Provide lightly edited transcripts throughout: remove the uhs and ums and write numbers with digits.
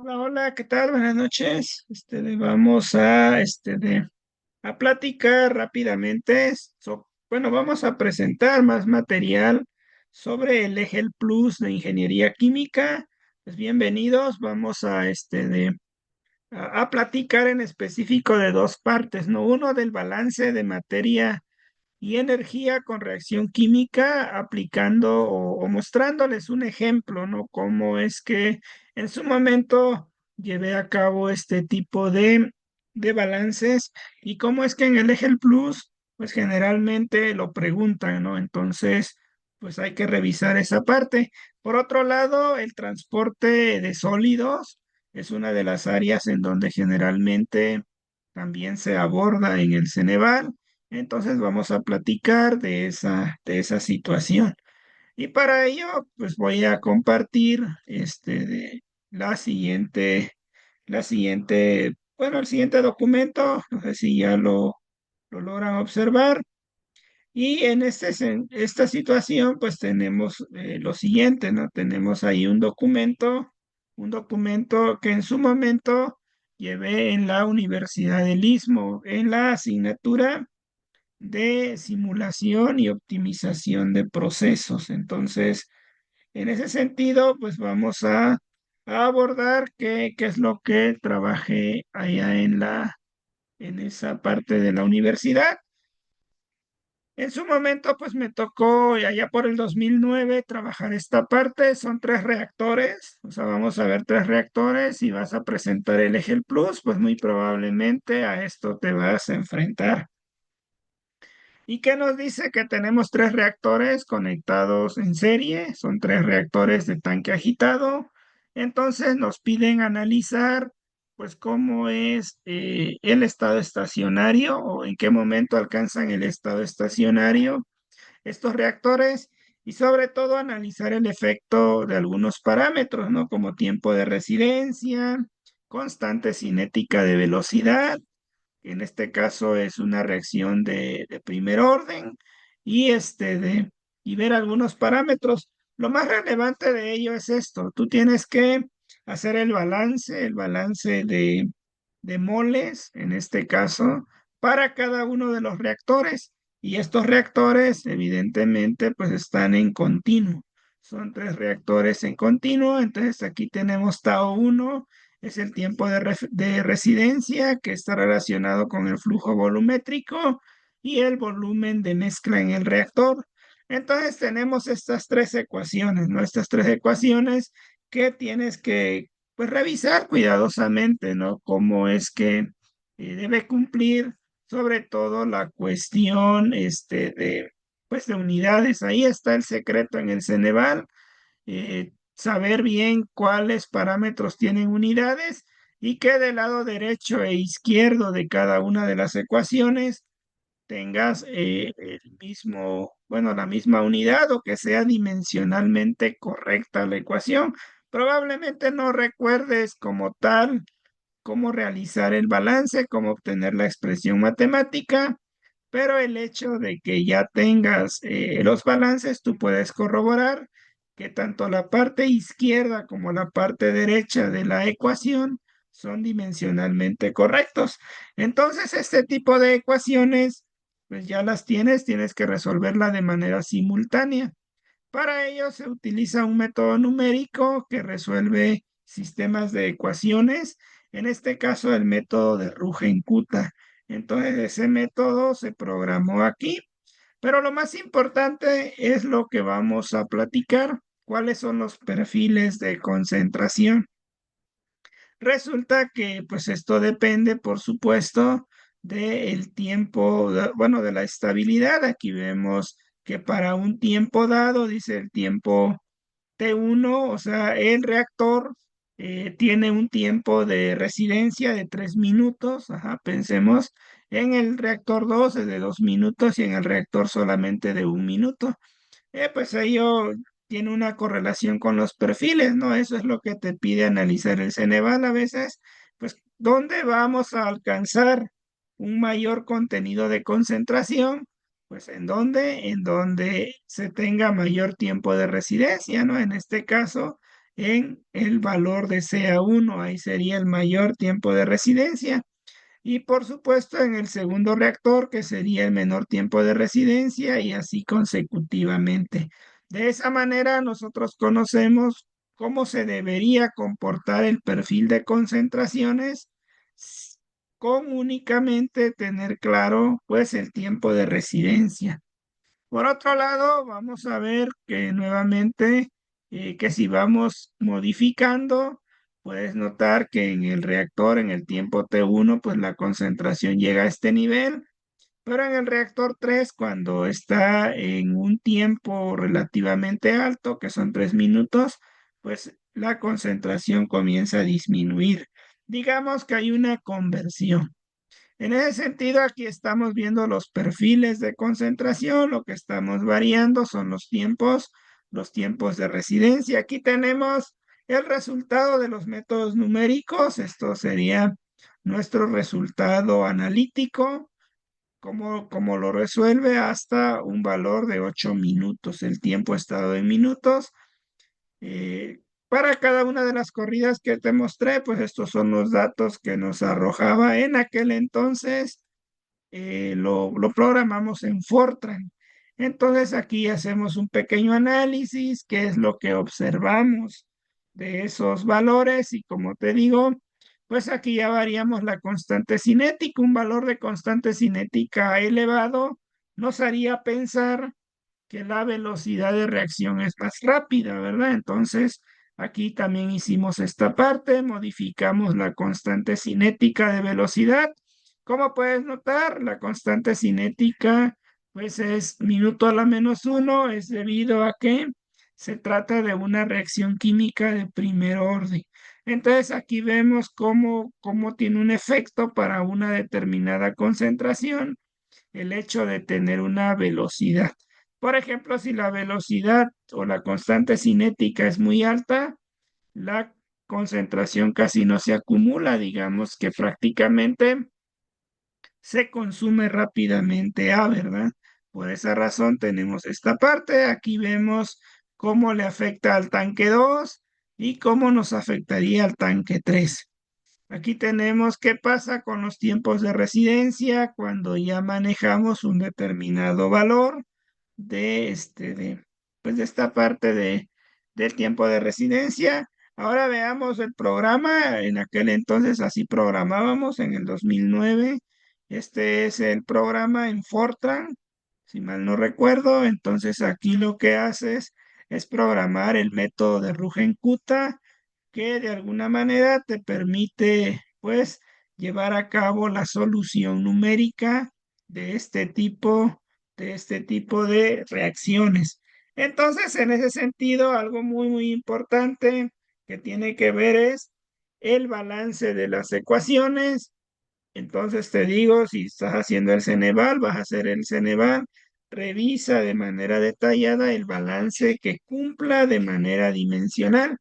Hola, hola, ¿qué tal? Buenas noches. Vamos a, a platicar rápidamente. Bueno, vamos a presentar más material sobre el EGEL Plus de Ingeniería Química. Pues bienvenidos. Vamos a platicar en específico de dos partes, ¿no? Uno del balance de materia y energía con reacción química aplicando o mostrándoles un ejemplo, ¿no? Cómo es que en su momento llevé a cabo este tipo de balances y cómo es que en el Egel Plus, pues generalmente lo preguntan, ¿no? Entonces, pues hay que revisar esa parte. Por otro lado, el transporte de sólidos es una de las áreas en donde generalmente también se aborda en el Ceneval. Entonces vamos a platicar de esa situación. Y para ello, pues voy a compartir la siguiente, bueno, el siguiente documento, no sé si ya lo logran observar. Y en esta situación, pues tenemos lo siguiente, ¿no? Tenemos ahí un documento que en su momento llevé en la Universidad del Istmo, en la asignatura de simulación y optimización de procesos. Entonces, en ese sentido, pues vamos a abordar qué es lo que trabajé allá en esa parte de la universidad. En su momento, pues me tocó allá por el 2009 trabajar esta parte. Son tres reactores, o sea, vamos a ver tres reactores y vas a presentar el Egel Plus, pues muy probablemente a esto te vas a enfrentar. ¿Y qué nos dice? Que tenemos tres reactores conectados en serie, son tres reactores de tanque agitado. Entonces nos piden analizar, pues, cómo es el estado estacionario o en qué momento alcanzan el estado estacionario estos reactores y sobre todo analizar el efecto de algunos parámetros, ¿no? Como tiempo de residencia, constante cinética de velocidad, en este caso es una reacción de primer orden, y, y ver algunos parámetros. Lo más relevante de ello es esto. Tú tienes que hacer el balance de moles, en este caso, para cada uno de los reactores. Y estos reactores, evidentemente, pues están en continuo. Son tres reactores en continuo. Entonces aquí tenemos Tao 1, es el tiempo de residencia que está relacionado con el flujo volumétrico y el volumen de mezcla en el reactor. Entonces tenemos estas tres ecuaciones, ¿no? Estas tres ecuaciones que tienes que, pues, revisar cuidadosamente, ¿no? Cómo es que debe cumplir sobre todo la cuestión pues, de unidades. Ahí está el secreto en el Ceneval, saber bien cuáles parámetros tienen unidades y que del lado derecho e izquierdo de cada una de las ecuaciones tengas el mismo, bueno, la misma unidad o que sea dimensionalmente correcta la ecuación. Probablemente no recuerdes como tal cómo realizar el balance, cómo obtener la expresión matemática, pero el hecho de que ya tengas los balances, tú puedes corroborar que tanto la parte izquierda como la parte derecha de la ecuación son dimensionalmente correctos. Entonces, este tipo de ecuaciones, pues ya las tienes que resolverla de manera simultánea. Para ello se utiliza un método numérico que resuelve sistemas de ecuaciones, en este caso el método de Rugen-Kutta. Entonces ese método se programó aquí, pero lo más importante es lo que vamos a platicar, cuáles son los perfiles de concentración. Resulta que pues esto depende, por supuesto, del tiempo, bueno, de la estabilidad. Aquí vemos que para un tiempo dado, dice el tiempo T1, o sea, el reactor tiene un tiempo de residencia de 3 minutos. Ajá, pensemos en el reactor 2 es de 2 minutos y en el reactor solamente de 1 minuto. Pues ello tiene una correlación con los perfiles, ¿no? Eso es lo que te pide analizar el Ceneval a veces, pues, ¿dónde vamos a alcanzar un mayor contenido de concentración? Pues, ¿en dónde? En donde se tenga mayor tiempo de residencia, ¿no? En este caso, en el valor de CA1, ahí sería el mayor tiempo de residencia. Y por supuesto en el segundo reactor, que sería el menor tiempo de residencia, y así consecutivamente. De esa manera nosotros conocemos cómo se debería comportar el perfil de concentraciones con únicamente tener claro pues el tiempo de residencia. Por otro lado, vamos a ver que nuevamente, que si vamos modificando, puedes notar que en el reactor, en el tiempo T1, pues la concentración llega a este nivel, pero en el reactor 3, cuando está en un tiempo relativamente alto, que son 3 minutos, pues la concentración comienza a disminuir. Digamos que hay una conversión. En ese sentido, aquí estamos viendo los perfiles de concentración. Lo que estamos variando son los tiempos de residencia. Aquí tenemos el resultado de los métodos numéricos. Esto sería nuestro resultado analítico, como lo resuelve hasta un valor de 8 minutos, el tiempo estado en minutos. Para cada una de las corridas que te mostré, pues estos son los datos que nos arrojaba en aquel entonces. Lo programamos en Fortran. Entonces aquí hacemos un pequeño análisis, qué es lo que observamos de esos valores, y como te digo, pues aquí ya variamos la constante cinética. Un valor de constante cinética elevado nos haría pensar que la velocidad de reacción es más rápida, ¿verdad? Entonces, aquí también hicimos esta parte, modificamos la constante cinética de velocidad. Como puedes notar, la constante cinética, pues es minuto a la -1, es debido a que se trata de una reacción química de primer orden. Entonces, aquí vemos cómo tiene un efecto para una determinada concentración el hecho de tener una velocidad. Por ejemplo, si la velocidad o la constante cinética es muy alta, la concentración casi no se acumula, digamos que prácticamente se consume rápidamente A, ¿verdad? Por esa razón tenemos esta parte. Aquí vemos cómo le afecta al tanque 2 y cómo nos afectaría al tanque 3. Aquí tenemos qué pasa con los tiempos de residencia cuando ya manejamos un determinado valor pues de esta parte del tiempo de residencia. Ahora veamos el programa. En aquel entonces así programábamos en el 2009. Este es el programa en Fortran, si mal no recuerdo. Entonces aquí lo que haces es programar el método de Rugenkutta, que de alguna manera te permite, pues, llevar a cabo la solución numérica de este tipo, de reacciones. Entonces, en ese sentido, algo muy, muy importante que tiene que ver es el balance de las ecuaciones. Entonces, te digo, si estás haciendo el Ceneval, vas a hacer el Ceneval, revisa de manera detallada el balance que cumpla de manera dimensional.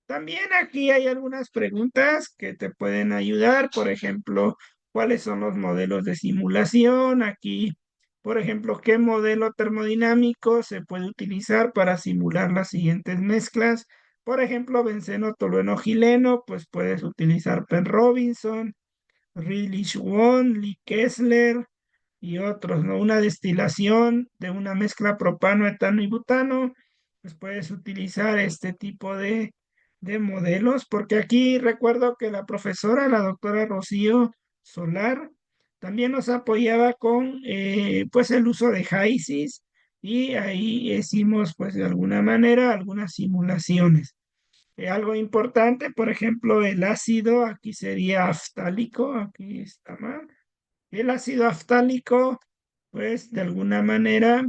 También aquí hay algunas preguntas que te pueden ayudar. Por ejemplo, ¿cuáles son los modelos de simulación? Aquí, por ejemplo, ¿qué modelo termodinámico se puede utilizar para simular las siguientes mezclas? Por ejemplo, benceno, tolueno, gileno, pues puedes utilizar Penn Robinson, Ridley Swan, Lee Kessler y otros, ¿no? Una destilación de una mezcla propano, etano y butano, pues puedes utilizar este tipo de modelos, porque aquí recuerdo que la profesora, la doctora Rocío Solar, también nos apoyaba con pues el uso de HYSIS, y ahí hicimos pues de alguna manera algunas simulaciones. Algo importante, por ejemplo, el ácido, aquí sería aftálico, aquí está mal. El ácido aftálico, pues de alguna manera,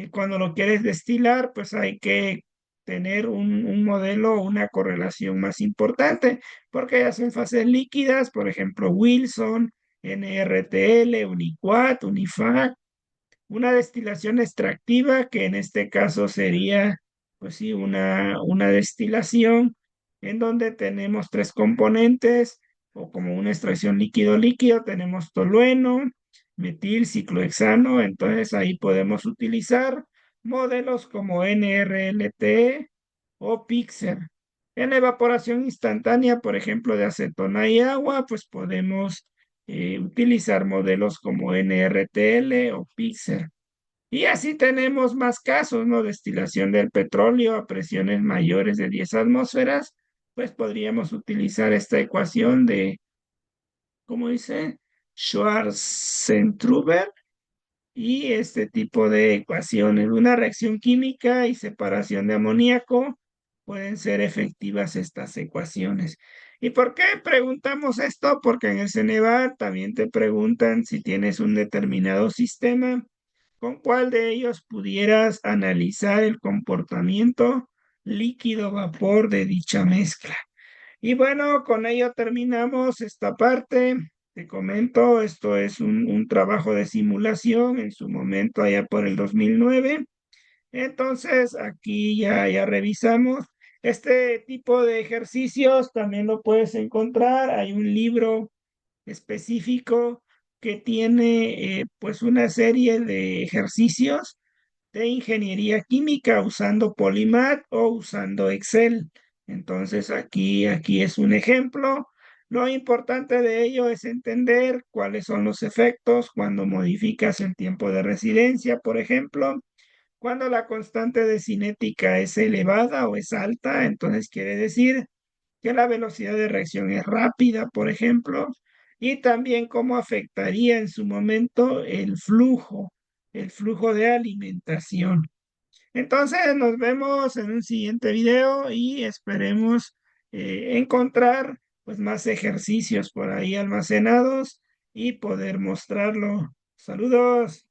cuando lo quieres destilar, pues hay que tener un modelo, una correlación más importante, porque ya son fases líquidas, por ejemplo, Wilson, NRTL, Uniquat, Unifac, una destilación extractiva, que en este caso sería, pues sí, una destilación en donde tenemos tres componentes, o como una extracción líquido-líquido, tenemos tolueno, metil, ciclohexano. Entonces ahí podemos utilizar modelos como NRLT o Pixar. En la evaporación instantánea, por ejemplo, de acetona y agua, pues podemos utilizar modelos como NRTL o PIXER. Y así tenemos más casos, ¿no? Destilación del petróleo a presiones mayores de 10 atmósferas, pues podríamos utilizar esta ecuación de, ¿cómo dice? Schwarzentrubber y este tipo de ecuaciones. Una reacción química y separación de amoníaco pueden ser efectivas estas ecuaciones. ¿Y por qué preguntamos esto? Porque en el Ceneval también te preguntan si tienes un determinado sistema, con cuál de ellos pudieras analizar el comportamiento líquido-vapor de dicha mezcla. Y bueno, con ello terminamos esta parte. Te comento, esto es un trabajo de simulación en su momento allá por el 2009. Entonces, aquí ya revisamos. Este tipo de ejercicios también lo puedes encontrar. Hay un libro específico que tiene pues una serie de ejercicios de ingeniería química usando Polymath o usando Excel. Entonces aquí es un ejemplo. Lo importante de ello es entender cuáles son los efectos cuando modificas el tiempo de residencia, por ejemplo. Cuando la constante de cinética es elevada o es alta, entonces quiere decir que la velocidad de reacción es rápida, por ejemplo, y también cómo afectaría en su momento el flujo de alimentación. Entonces nos vemos en un siguiente video y esperemos encontrar pues más ejercicios por ahí almacenados y poder mostrarlo. Saludos.